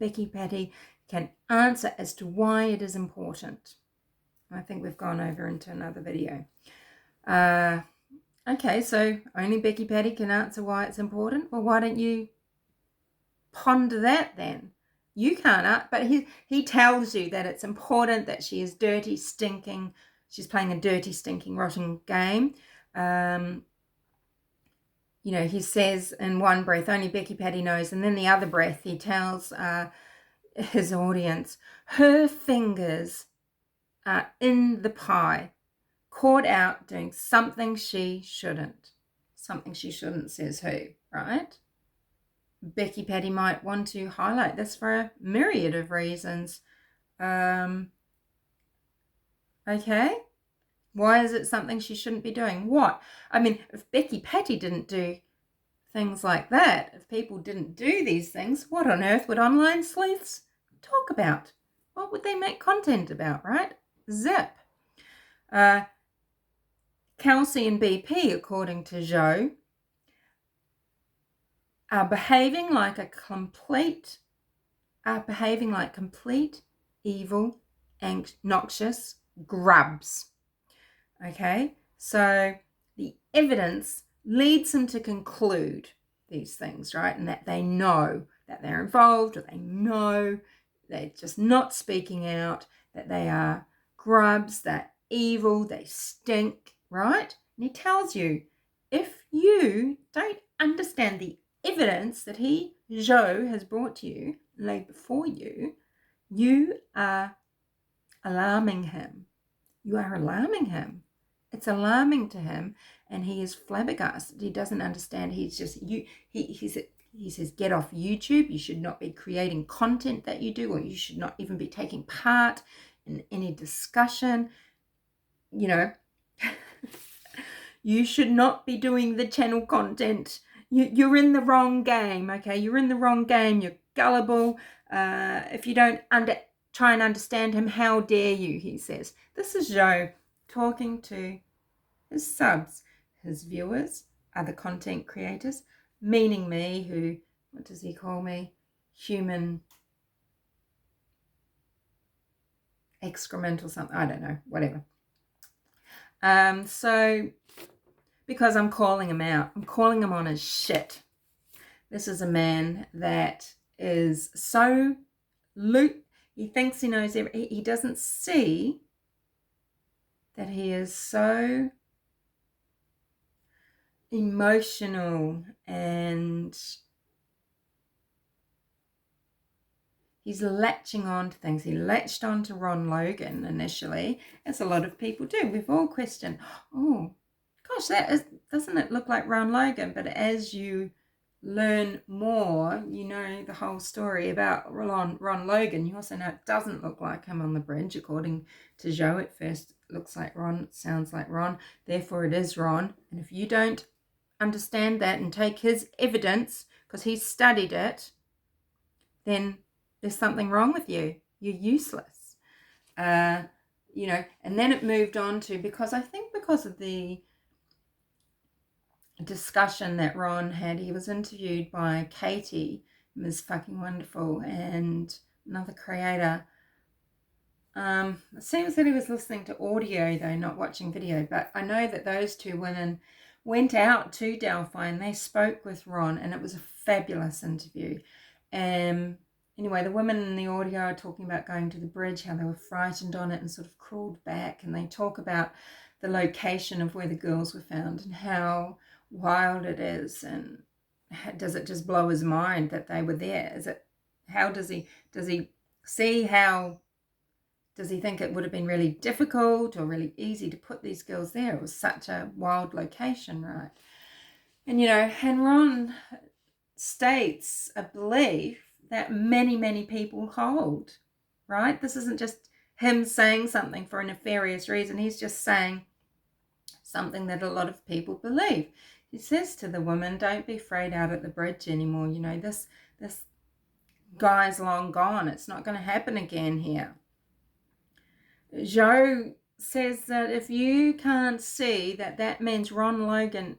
Becky Patty can answer as to why it is important. I think we've gone over into another video. Okay, so only Becky Patty can answer why it's important. Well, why don't you ponder that then? You can't, but he tells you that it's important, that she is dirty, stinking. She's playing a dirty, stinking, rotten game. He says in one breath, only Becky Patty knows. And then the other breath, he tells his audience, her fingers are in the pie, caught out doing something she shouldn't. Something she shouldn't, says who, right? Becky Patty might want to highlight this for a myriad of reasons. Okay? Why is it something she shouldn't be doing? What? I mean, if Becky Patty didn't do things like that, if people didn't do these things, what on earth would online sleuths talk about? What would they make content about, right? Zip. Kelsey and BP, according to Joe, are behaving like complete evil and noxious grubs. Okay, so the evidence leads them to conclude these things, right? And that they know that they're involved, or they know they're just not speaking out, that they are grubs, they're evil, they stink, right? And he tells you, if you don't understand the evidence that Joe, has brought to you, laid before you, you are alarming him. You are alarming him. It's alarming to him, and he is flabbergasted. He doesn't understand. He's just he says, get off YouTube. You should not be creating content that you do, or you should not even be taking part in any discussion. You should not be doing the channel content. You're in the wrong game, okay? You're in the wrong game. You're gullible. If you don't try and understand him, how dare you, he says. This is Joe talking to his subs, his viewers, other content creators, meaning me, who, what does he call me? Human excrement or something. I don't know, whatever. So, because I'm calling him out, I'm calling him on his shit. This is a man that is so he thinks he knows everything. He doesn't see that he is so emotional, and he's latching on to things. He latched on to Ron Logan initially, as a lot of people do. We've all questioned, oh gosh, doesn't it look like Ron Logan? But as you learn more, you know the whole story about Ron Logan. You also know it doesn't look like him on the bridge. According to Joe, at first it looks like Ron, it sounds like Ron, therefore it is Ron. And if you don't understand that and take his evidence, because he's studied it, then there's something wrong with you. You're useless. And then it moved on to, because of the discussion that Ron had, he was interviewed by Katie, Ms. Fucking Wonderful, and another creator. It seems that he was listening to audio though, not watching video, but I know that those two women went out to Delphi and they spoke with Ron, and it was a fabulous interview. Anyway, the women in the audio are talking about going to the bridge, how they were frightened on it and sort of crawled back, and they talk about the location of where the girls were found and how wild it is, and does it just blow his mind that they were there? Does he see how, does he think it would have been really difficult or really easy to put these girls there? It was such a wild location, right? And Ron states a belief that many, many people hold, right? This isn't just him saying something for a nefarious reason. He's just saying something that a lot of people believe. He says to the woman, don't be afraid out at the bridge anymore. This guy's long gone. It's not going to happen again here. Joe says that if you can't see that means Ron Logan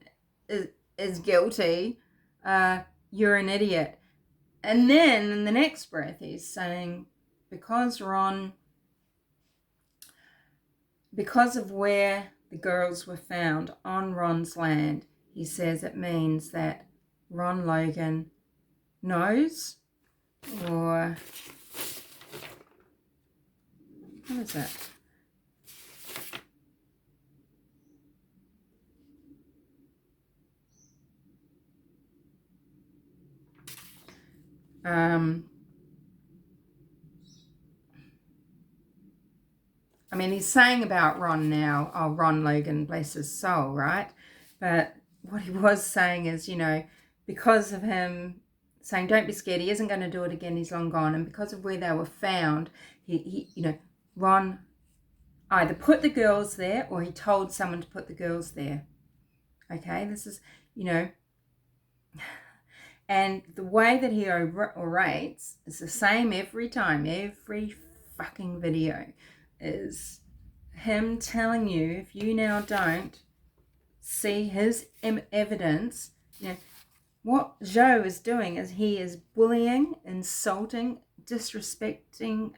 is guilty, you're an idiot. And then in the next breath, he's saying, because of where the girls were found on Ron's land, he says it means that Ron Logan knows, or what is it? I mean, he's saying about Ron now, oh, Ron Logan, bless his soul, right? But what he was saying is, you know, because of him saying, don't be scared, he isn't going to do it again, he's long gone. And because of where they were found, he you know, Ron either put the girls there or he told someone to put the girls there. Okay, this is, you know, and the way that he orates is the same every time, every fucking video is him telling you, if you now don't see his evidence, you know, what Joe is doing is he is bullying, insulting, disrespecting,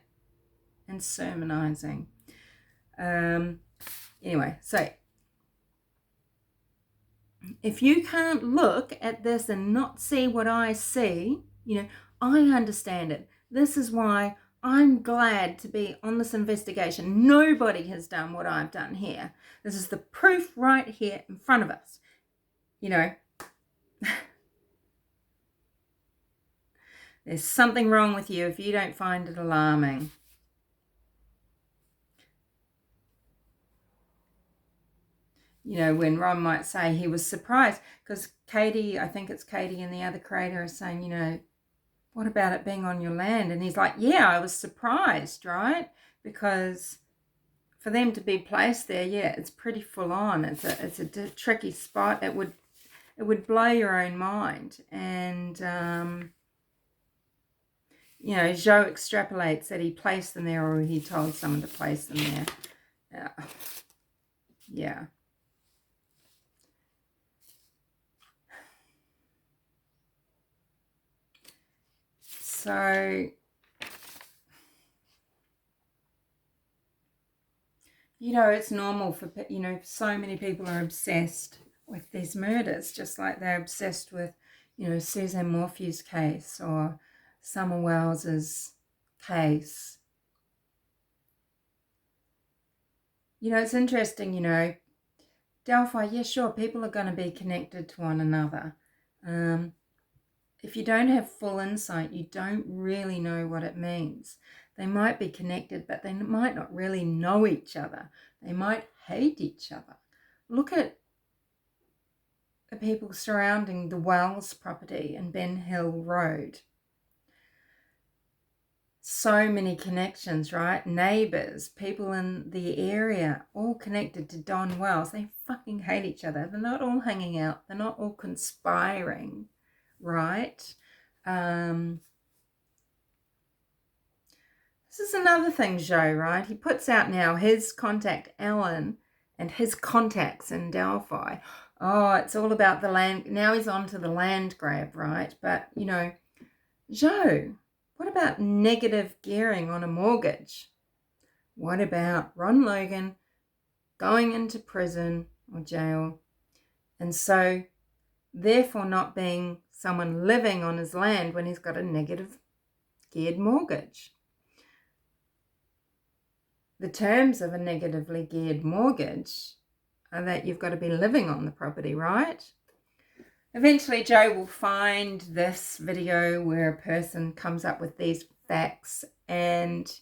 and sermonizing. Anyway, so if you can't look at this and not see what I see, you know, I understand it. This is why I'm glad to be on this investigation. Nobody has done what I've done here. This is the proof right here in front of us. You know, there's something wrong with you if you don't find it alarming. You know, when Ron might say he was surprised, because Katie, I think it's Katie and the other creator are saying, you know, what about it being on your land? And he's like, yeah, I was surprised, right? Because for them to be placed there, yeah, it's pretty full on. It's a tricky spot. It would blow your own mind. And, you know, Joe extrapolates that he placed them there or he told someone to place them there. Yeah. So, you know, it's normal for, you know, so many people are obsessed with these murders, just like they're obsessed with, you know, CSAM Morphew's case or Summer Wells's case. You know, it's interesting, you know, Delphi, yeah, sure, people are going to be connected to one another. If you don't have full insight, you don't really know what it means. They might be connected, but they might not really know each other. They might hate each other. Look at the people surrounding the Wells property and Ben Hill Road. So many connections, right? Neighbours, people in the area, all connected to Don Wells. They fucking hate each other. They're not all hanging out. They're not all conspiring, right? This is another thing, Joe, right? He puts out now his contact, Alan, and his contacts in Delphi. Oh, it's all about the land. Now he's on to the land grab, right? But, you know, Joe, what about negative gearing on a mortgage? What about Ron Logan going into prison or jail, and so therefore not being someone living on his land when he's got a negative geared mortgage? The terms of a negatively geared mortgage are that you've got to be living on the property, right? Eventually, Joe will find this video where a person comes up with these facts and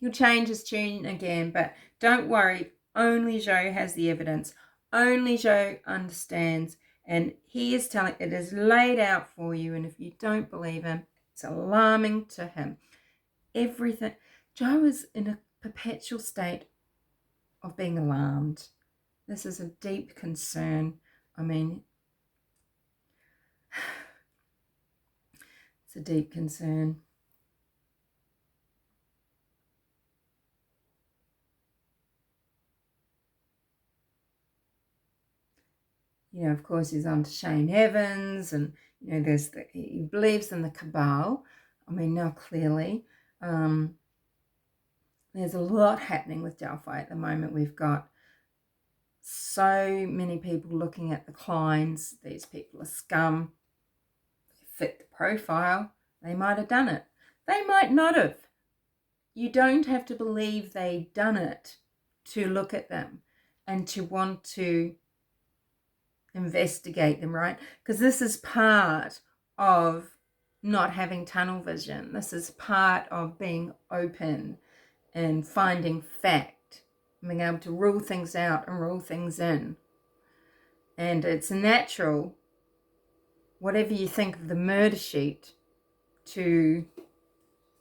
he'll change his tune again. But don't worry, only Joe has the evidence. Only Joe understands. And he is telling, it is laid out for you. And if you don't believe him, it's alarming to him. Everything. Joe is in a perpetual state of being alarmed. This is a deep concern. I mean, it's a deep concern. You know, of course, he's on to Shane Evans and, You know, he believes in the cabal. I mean, now clearly, there's a lot happening with Delphi at the moment. We've got so many people looking at the clients. These people are scum. They fit the profile. They might have done it. They might not have. You don't have to believe they've done it to look at them and to want to investigate them, right? Because this is part of not having tunnel vision. This is part of being open and finding fact, being able to rule things out and rule things in. And it's natural, whatever you think of the murder sheet, to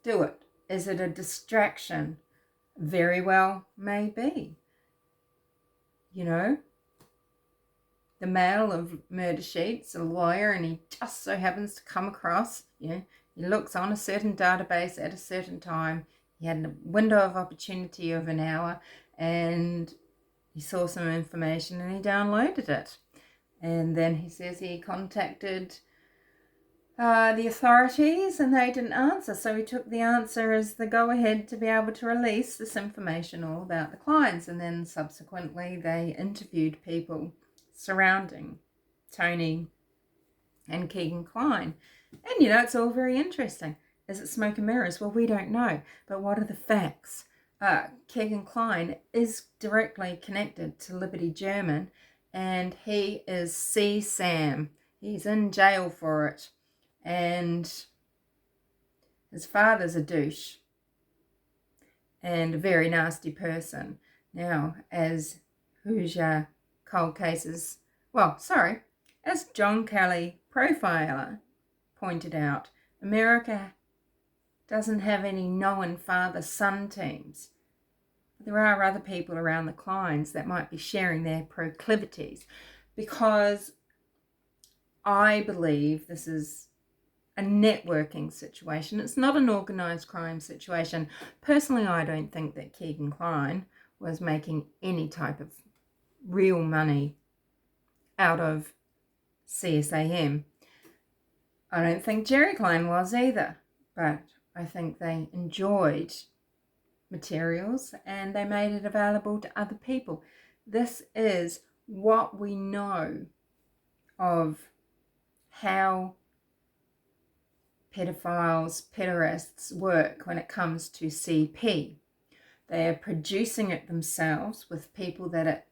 do it. Is it a distraction? Very well, maybe. You know, the male of murder sheets, a lawyer, and he just so happens to come across, you know, he looks on a certain database at a certain time. He had a window of opportunity of an hour, and he saw some information and he downloaded it. And then he says he contacted the authorities and they didn't answer. So he took the answer as the go-ahead to be able to release this information all about the clients. And then subsequently they interviewed people surrounding Tony and Keegan Kline. And, you know, it's all very interesting. Is it smoke and mirrors? Well, we don't know. But what are the facts? Keegan Kline is directly connected to Liberty German, and he is CSAM. He's in jail for it. And his father's a douche and a very nasty person. Now, as Hoosier cold cases, as John Kelly profiler pointed out, America doesn't have any known father-son teams. There are other people around the clients that might be sharing their proclivities, because I believe this is a networking situation. It's not an organised crime situation. Personally, I don't think that Keegan Kline was making any type of real money out of CSAM. I don't think Jerry Kline was either, but I think they enjoyed materials and they made it available to other people. This is what we know of how pedophiles, pederasts work when it comes to CP. They are producing it themselves with people that are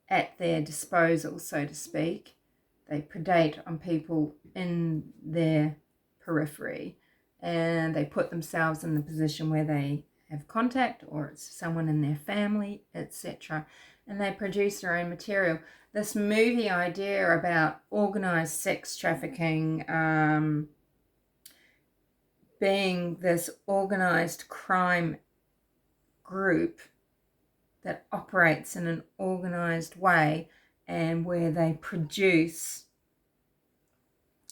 at their disposal, so to speak. They predate on people in their periphery and they put themselves in the position where they have contact, or it's someone in their family, etc. And they produce their own material. This movie idea about organised sex trafficking being this organised crime group that operates in an organised way and where they produce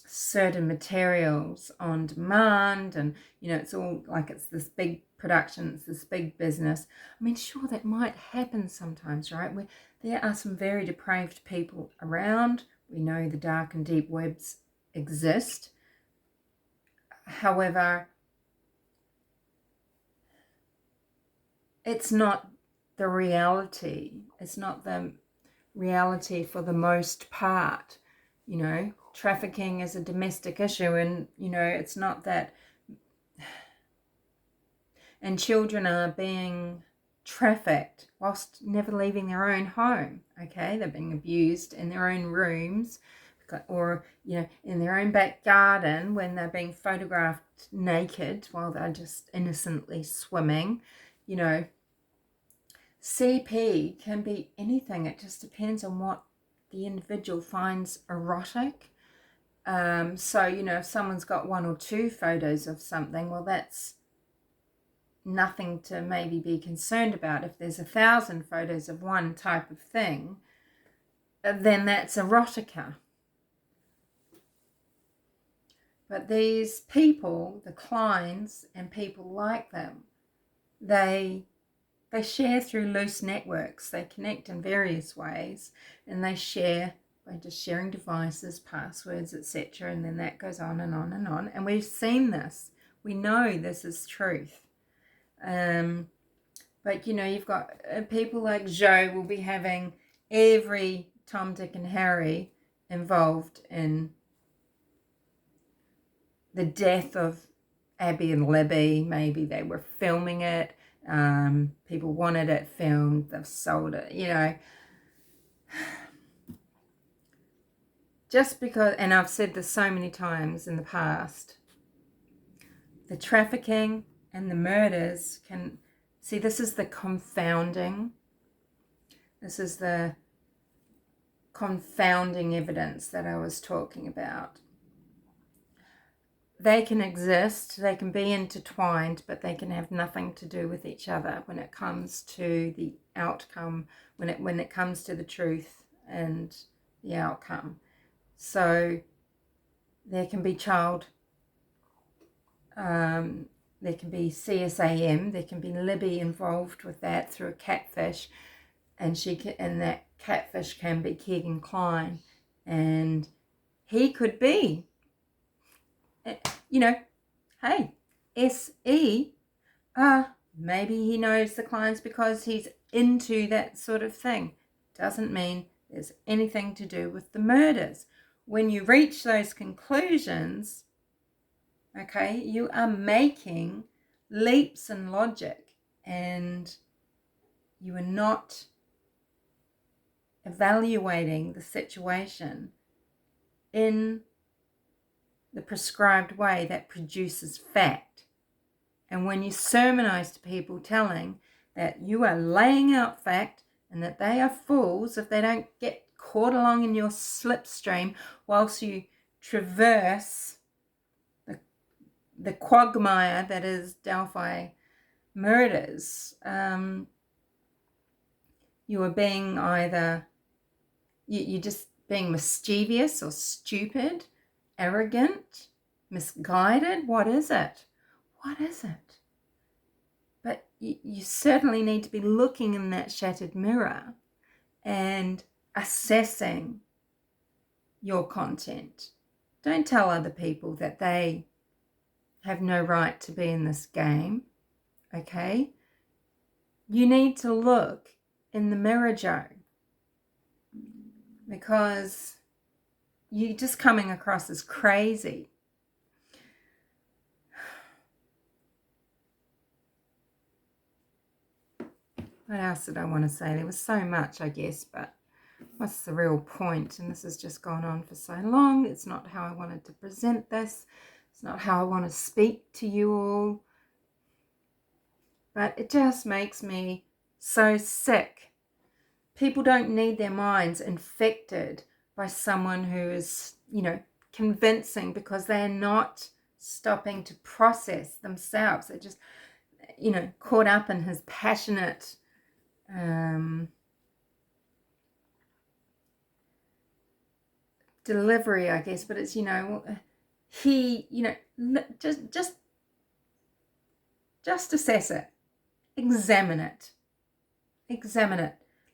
certain materials on demand, and you know, it's all like it's this big production, it's this big business. I mean, sure, that might happen sometimes, right? Where there are some very depraved people around. We know the dark and deep webs exist. However, it's not the reality. It's not the reality for the most part. You know, trafficking is a domestic issue, and, you know, it's not that. And children are being trafficked whilst never leaving their own home, okay? They're being abused in their own rooms, or, you know, in their own back garden when they're being photographed naked while they're just innocently swimming. You know, CP can be anything. It just depends on what the individual finds erotic. So, you know, if someone's got one or two photos of something, well, that's nothing to maybe be concerned about. If there's 1,000 photos of one type of thing, then that's erotica. But these people, the clients and people like them, they share through loose networks. They connect in various ways and they share by just sharing devices, passwords, etc. And then that goes on and on and on. And we've seen this. We know this is truth. But, you know, you've got people like Joe will be having every Tom, Dick and Harry involved in the death of Abby and Libby. Maybe they were filming it. People wanted it filmed. They've sold it, you know. Just because, and I've said this so many times in the past, the trafficking and the murders can, see, this is the confounding. This is the confounding evidence that I was talking about. They can exist, they can be intertwined, but they can have nothing to do with each other when it comes to the outcome, when it comes to the truth and the outcome. So there can be there can be CSAM, there can be Libby involved with that through a catfish, and that catfish can be Keegan Klein, and he could be, you know, hey, SE, maybe he knows the clients because he's into that sort of thing. Doesn't mean there's anything to do with the murders. When you reach those conclusions, okay, you are making leaps in logic, and you are not evaluating the situation in the prescribed way that produces fact. And when you sermonize to people telling that you are laying out fact and that they are fools if they don't get caught along in your slipstream whilst you traverse the quagmire that is Delphi murders, you are being either, you're just being mischievous or stupid, arrogant, misguided. What is it? What is it? But you certainly need to be looking in that shattered mirror and assessing your content. Don't tell other people that they have no right to be in this game, okay? You need to look in the mirror, Joe, because you're just coming across as crazy. What else did I want to say? There was so much, I guess, but what's the real point? And this has just gone on for so long. It's not how I wanted to present this. It's not how I want to speak to you all. But it just makes me so sick. People don't need their minds infected by someone who is, you know, convincing, because they're not stopping to process themselves. They're just, you know, caught up in his passionate delivery, I guess. But it's, you know, he, you know, just assess it, examine it,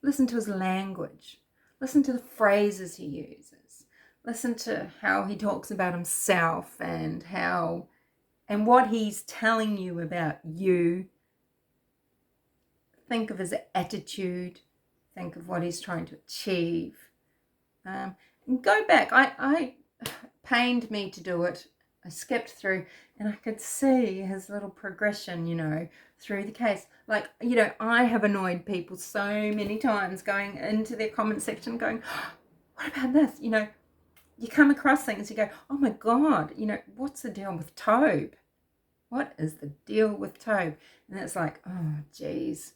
listen to his language, listen to the phrases he uses, listen to how he talks about himself and what he's telling you about you. Think of his attitude, think of what he's trying to achieve, and go back. I pained me to do it. I skipped through and I could see his little progression, you know, through the case. Like, you know, I have annoyed people so many times going into their comment section going, oh, what about this? You know, you come across things, you go, oh my God, you know, what's the deal with Tobe? What is the deal with Tobe? And it's like, oh, geez,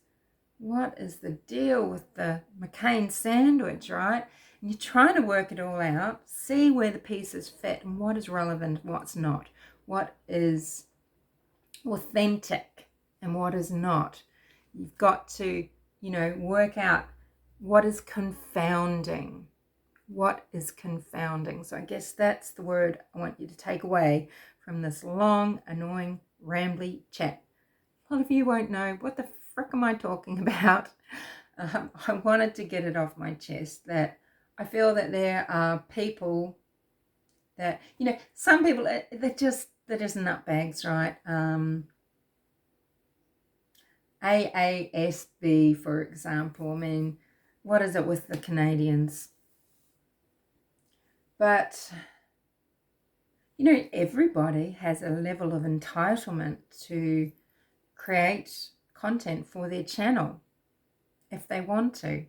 what is the deal with the McCain sandwich, right? And you're trying to work it all out, see where the pieces fit and what is relevant, what's not, what is authentic and what is not. You've got to, you know, work out what is confounding. What is confounding? So I guess that's the word I want you to take away from this long, annoying, rambly chat. A lot of you won't know what the frick am I talking about. I wanted to get it off my chest that I feel that there are people that, some people, they're just nutbags, right? AASB, for example. I mean, what is it with the Canadians? But, everybody has a level of entitlement to create content for their channel if they want to.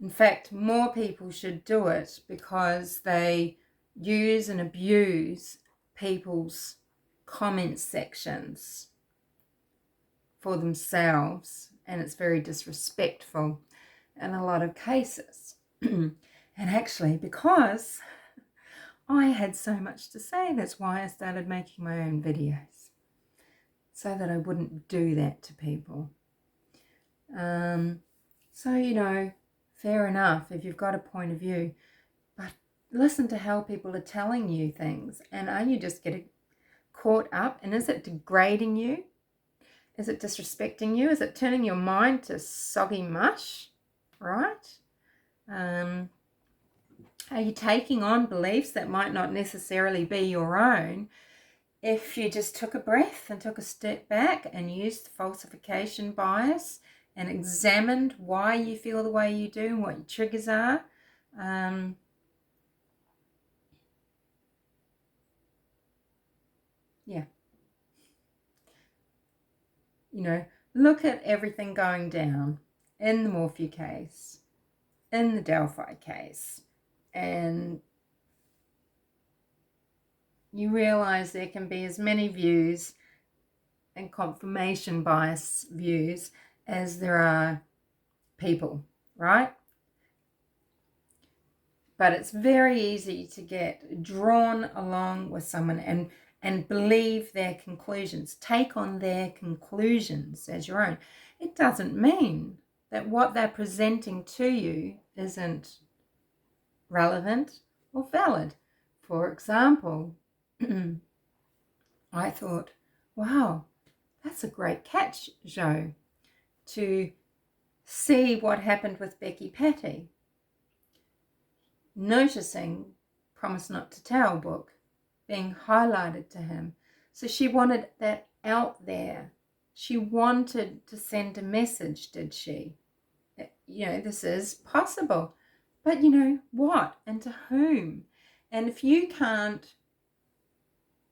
In fact, more people should do it because they use and abuse people's comment sections for themselves, and it's very disrespectful in a lot of cases. And actually, because I had so much to say, that's why I started making my own videos, so that I wouldn't do that to people. So, fair enough if you've got a point of view, but listen to how people are telling you things. And are you just getting caught up? And is it degrading you? Is it disrespecting you? Is it turning your mind to soggy mush? Right? Are you taking on beliefs that might not necessarily be your own? If you just took a breath and took a step back and used the falsification bias and examined why you feel the way you do and what your triggers are, yeah. Look at everything going down in the Morphew case, in the Delphi case, and you realize there can be as many views and confirmation bias views as there are people, right? But it's very easy to get drawn along with someone and believe their conclusions, take on their conclusions as your own. It doesn't mean that what they're presenting to you isn't relevant or valid. For example, I thought, wow, that's a great catch, Joe, to see what happened with Becky Patty. Noticing Promise Not to Tell book being highlighted to him. So she wanted that out there. She wanted to send a message, did she? This is possible. But what and to whom? And if you can't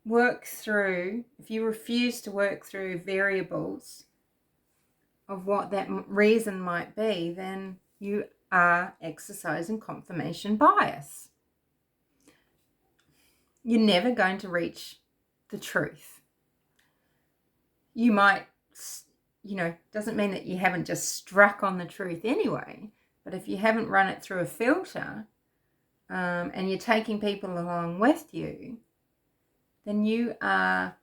work through, if you refuse to work through variables of what that reason might be, then you are exercising confirmation bias. You're never going to reach the truth. You might, doesn't mean that you haven't just struck on the truth anyway, but if you haven't run it through a filter and you're taking people along with you, then you are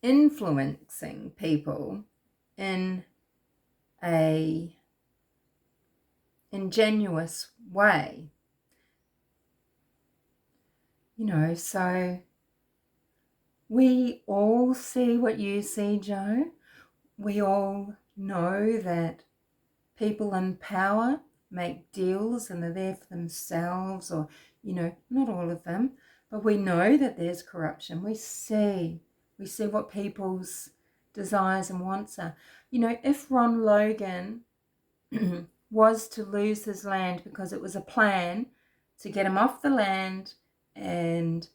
influencing people in a ingenuous way. So we all see what you see, Joe. We all know that people in power make deals and they're there for themselves, or, not all of them, but we know that there's corruption. We see what people's desires and wants are. If Ron Logan was to lose his land because it was a plan to get him off the land and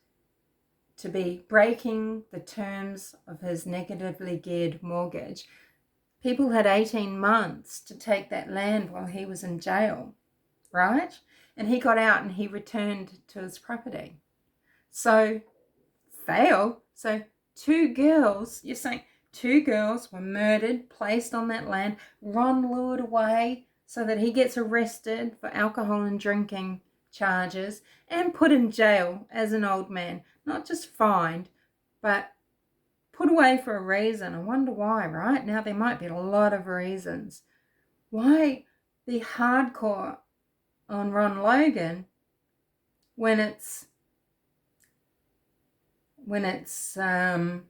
to be breaking the terms of his negatively geared mortgage, people had 18 months to take that land while he was in jail, right? And he got out and he returned to his property. So, fail. So, you're saying 2 girls were murdered, placed on that land, Ron lured away so that he gets arrested for alcohol and drinking charges and put in jail as an old man. Not just fined, but put away for a reason. I wonder why, right? Now there might be a lot of reasons. Why be hardcore on Ron Logan when it's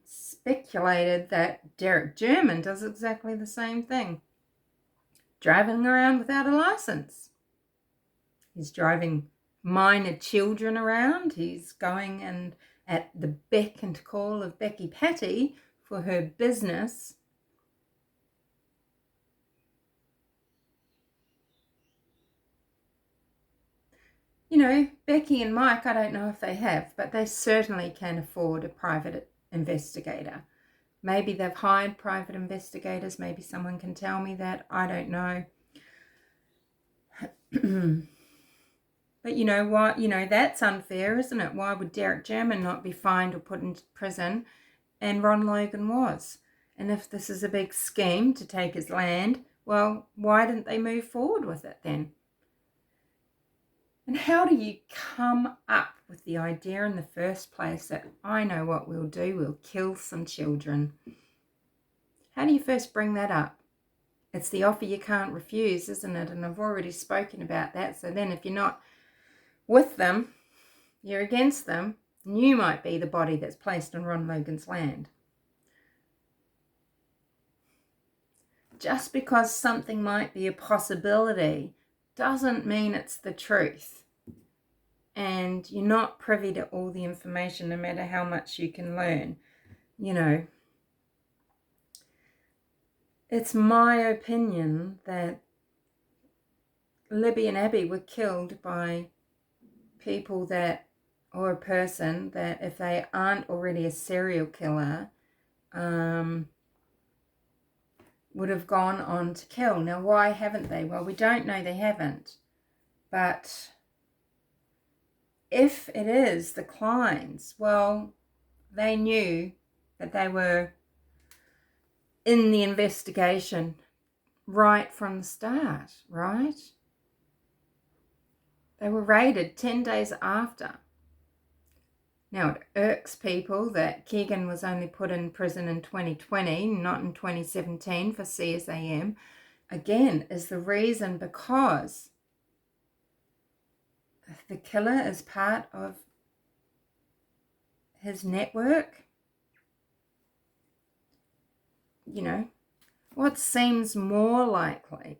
speculated that Derek German does exactly the same thing? driving around without a license. He's driving minor children around. He's going and at the beck and call of Becky Patty for her business. You know, Becky and Mike, I don't know if they have, but they certainly can afford a private investigator. Maybe they've hired private investigators. Maybe someone can tell me that. I don't know. But you know what? You know, that's unfair, isn't it? Why would Derek German not be fined or put into prison and Ron Logan was? And if this is a big scheme to take his land, well, why didn't they move forward with it then? And how do you come up with the idea in the first place that I know what we'll do, we'll kill some children? How do you first bring that up? It's the offer you can't refuse, isn't it? And I've already spoken about that. So then if you're not with them, you're against them, and you might be the body that's placed on Ron Logan's land. Just because something might be a possibility doesn't mean it's the truth. And you're not privy to all the information, no matter how much you can learn. You know, it's my opinion that Libby and Abby were killed by people that, or a person that, if they aren't already a serial killer, would have gone on to kill. Now, why haven't they? Well, we don't know they haven't. But if it is the Kleins, well, they knew that they were in the investigation right from the start, right? They were raided 10 days after. Now, it irks people that Keegan was only put in prison in 2020, not in 2017 for CSAM. Again, is the reason because the killer is part of his network. You know, what seems more likely?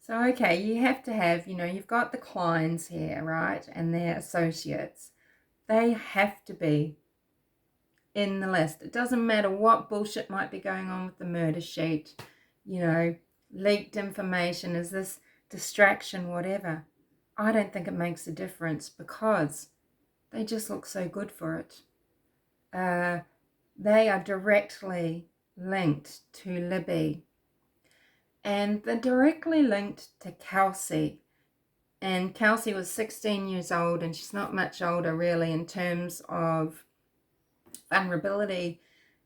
So, okay, you have to have, you know, you've got the Kleins here, right, and their associates. They have to be in the list. It doesn't matter what bullshit might be going on with the murder sheet, you know, leaked information, is this distraction, whatever. I don't think it makes a difference because they just look so good for it. They are directly linked to Libby. And they're directly linked to Kelsey. And Kelsey was 16 years old, and she's not much older really in terms of vulnerability.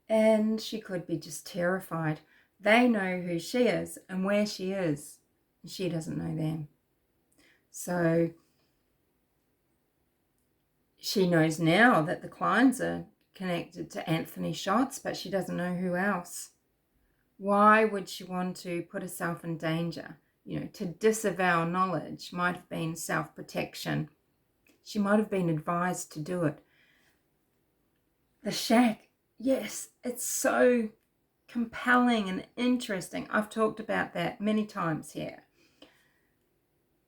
And she could be just terrified. They know who she is and where she is. And she doesn't know them. So she knows now that the Kleins are connected to Anthony Shots, but she doesn't know who else. Why would she want to put herself in danger? You know, to disavow knowledge might have been self-protection. She might have been advised to do it. The shack, yes, it's so compelling and interesting. I've talked about that many times here.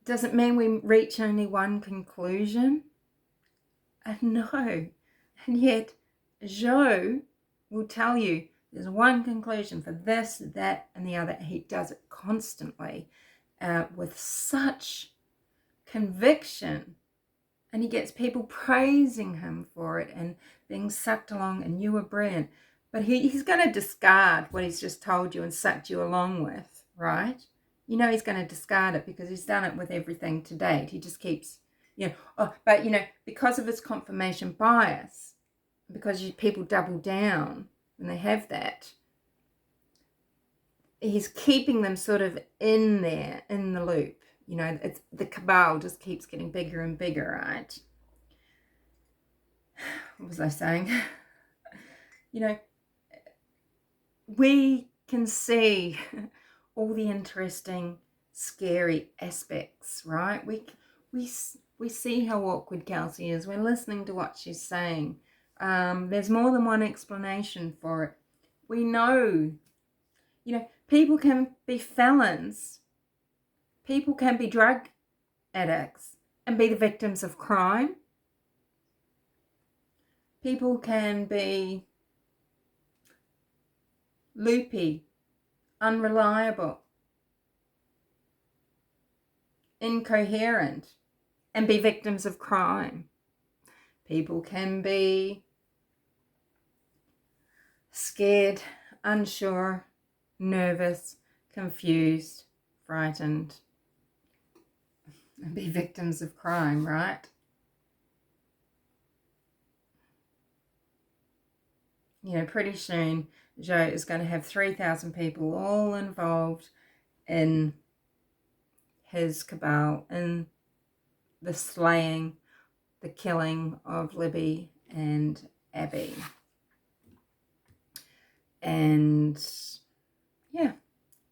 Does it mean we reach only one conclusion? No. And yet, Joe will tell you there's one conclusion for this, that, and the other. He does it constantly with such conviction. And he gets people praising him for it and being sucked along, and you were brilliant. But he's going to discard what he's just told you and sucked you along with, right? You know he's going to discard it because he's done it with everything to date. He just keeps, you know, but, you know, because of his confirmation bias, because people double down when they have that, he's keeping them sort of in there, in the loop. You know, it's the cabal just keeps getting bigger and bigger, right? What was I saying? You know, we can see all the interesting, scary aspects, right? We see how awkward Kelsey is. We're listening to what she's saying. There's more than one explanation for it. We know, you know, People can be felons. People can be drug addicts and be the victims of crime. People can be loopy, unreliable, incoherent, and be victims of crime. People can be scared, unsure, nervous, confused, frightened, and be victims of crime, right? You know, pretty soon Joe is going to have 3,000 people all involved in his cabal, in the slaying, the killing of Libby and Abby. And yeah,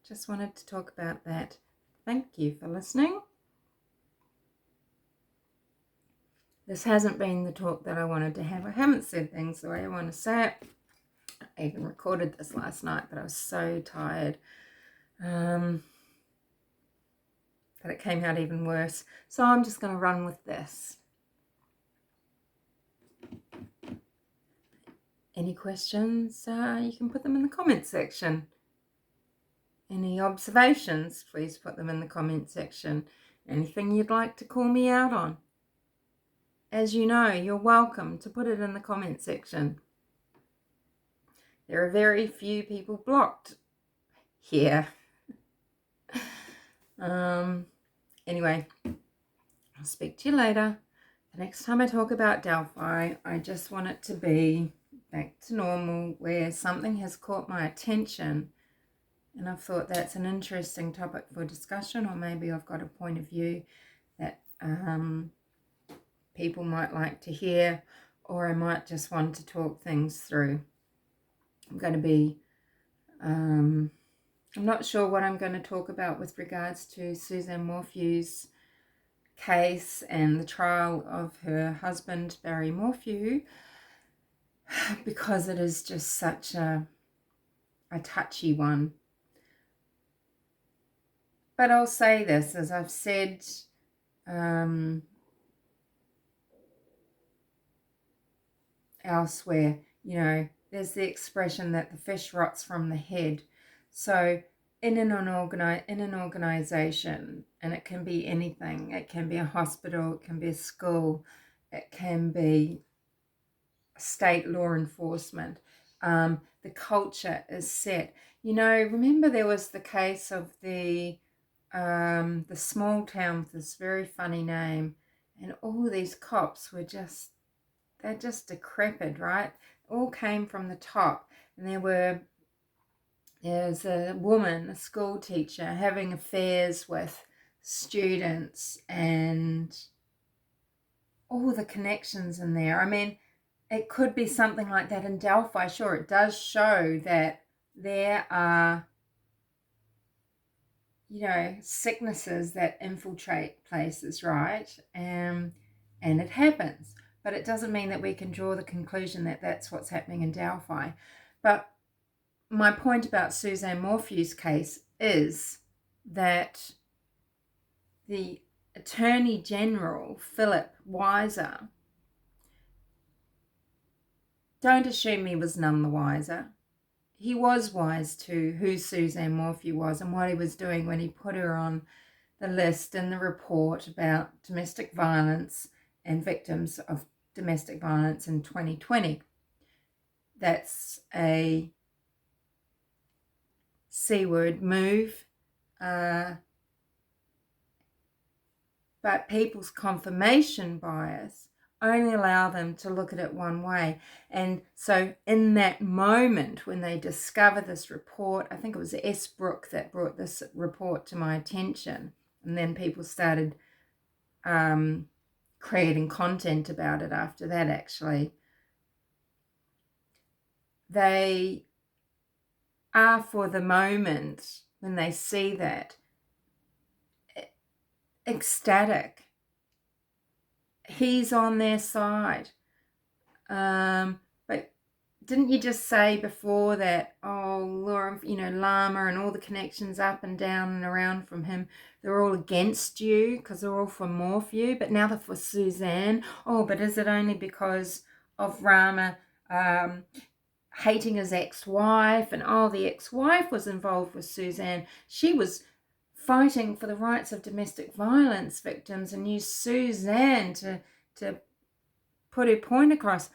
just wanted to talk about that. Thank you for listening. This hasn't been the talk that I wanted to have. I haven't said things the way I want to say it. I even recorded this last night, but I was so tired that it came out even worse. So I'm just going to run with this. Any questions, you can put them in the comment section. Any observations, please put them in the comment section. Anything you'd like to call me out on, as you know, you're welcome to put it in the comment section. There are very few people blocked here. Anyway, I'll speak to you later. The next time I talk about Delphi, I just want it to be back to normal, where something has caught my attention and I've thought that's an interesting topic for discussion, or maybe I've got a point of view that people might like to hear, or I might just want to talk things through. I'm going to be, I'm not sure what I'm going to talk about with regards to Suzanne Morphew's case and the trial of her husband, Barry Morphew, because it is just such a touchy one. But I'll say this, as I've said elsewhere, you know, there's the expression that the fish rots from the head. So in an organization, and it can be anything, it can be a hospital, it can be a school, it can be state law enforcement, the culture is set. You know, remember there was the case of the small town with this very funny name, and all these cops were just, they're just decrepit, right? All came from the top, and there's a woman, a school teacher, having affairs with students, and all the connections in there. I mean, it could be something like that in Delphi. Sure, it does show that there are, you know, sicknesses that infiltrate places, right? And it happens. But it doesn't mean that we can draw the conclusion that that's what's happening in Delphi. But my point about Suzanne Morphew's case is that the Attorney General, Philip Weiser, don't assume he was none the wiser. He was wise to who Suzanne Morphew was and what he was doing when he put her on the list in the report about domestic violence and victims of domestic violence in 2020. That's a C-word move. But people's confirmation bias only allow them to look at it one way. And so in that moment when they discover this report, I think it was S. Brooke that brought this report to my attention, and then people started creating content about it after that, actually. They are, for the moment, when they see that, ecstatic. He's on their side. But didn't you just say before that, oh, Laura, you know, Llama and all the connections up and down and around from him, they're all against you because they're all for Morphew, but now they're for Suzanne. Oh, but is it only because of Rama hating his ex-wife? And oh, the ex-wife was involved with Suzanne. She was fighting for the rights of domestic violence victims and used Suzanne to put her point across.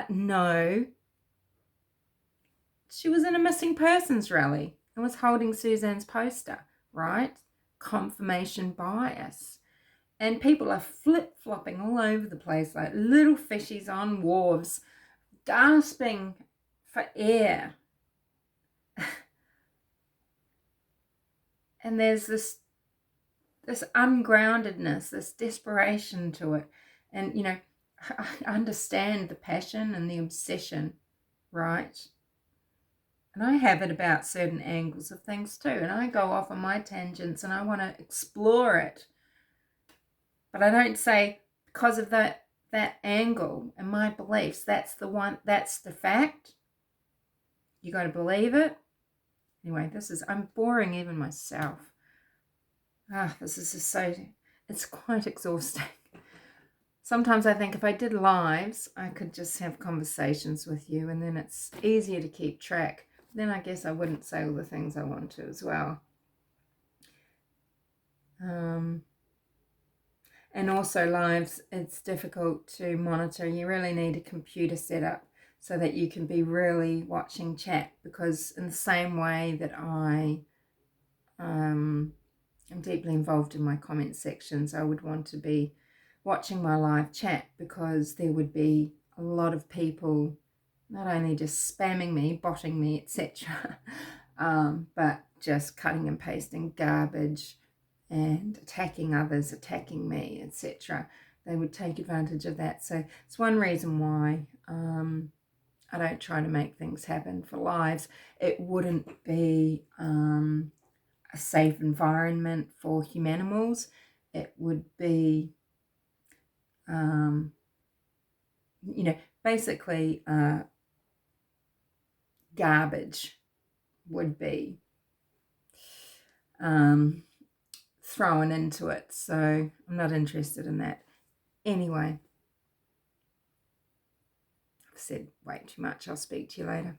No. She was in a missing persons rally and was holding Suzanne's poster, right? Confirmation bias. And people are flip-flopping all over the place like little fishies on wharves, gasping for air. And there's this ungroundedness, this desperation to it. And, you know, I understand the passion and the obsession, right? And I have it about certain angles of things too. And I go off on my tangents and I want to explore it. But I don't say because of that angle and my beliefs, that's the fact. You got to believe it. Anyway, I'm boring even myself. This is just it's quite exhausting. Sometimes I think if I did lives, I could just have conversations with you and then it's easier to keep track. Then I guess I wouldn't say all the things I want to as well. And also lives, it's difficult to monitor. You really need a computer set up so that you can be really watching chat, because in the same way that I am deeply involved in my comment sections, I would want to be watching my live chat, because there would be a lot of people not only just spamming me, botting me, etc., but just cutting and pasting garbage and attacking others, attacking me, etc. They would take advantage of that. So it's one reason why I don't try to make things happen for lives. It wouldn't be a safe environment for humanimals. It would be, basically garbage would be thrown into it. So I'm not interested in that. Anyway, I've said way too much. I'll speak to you later.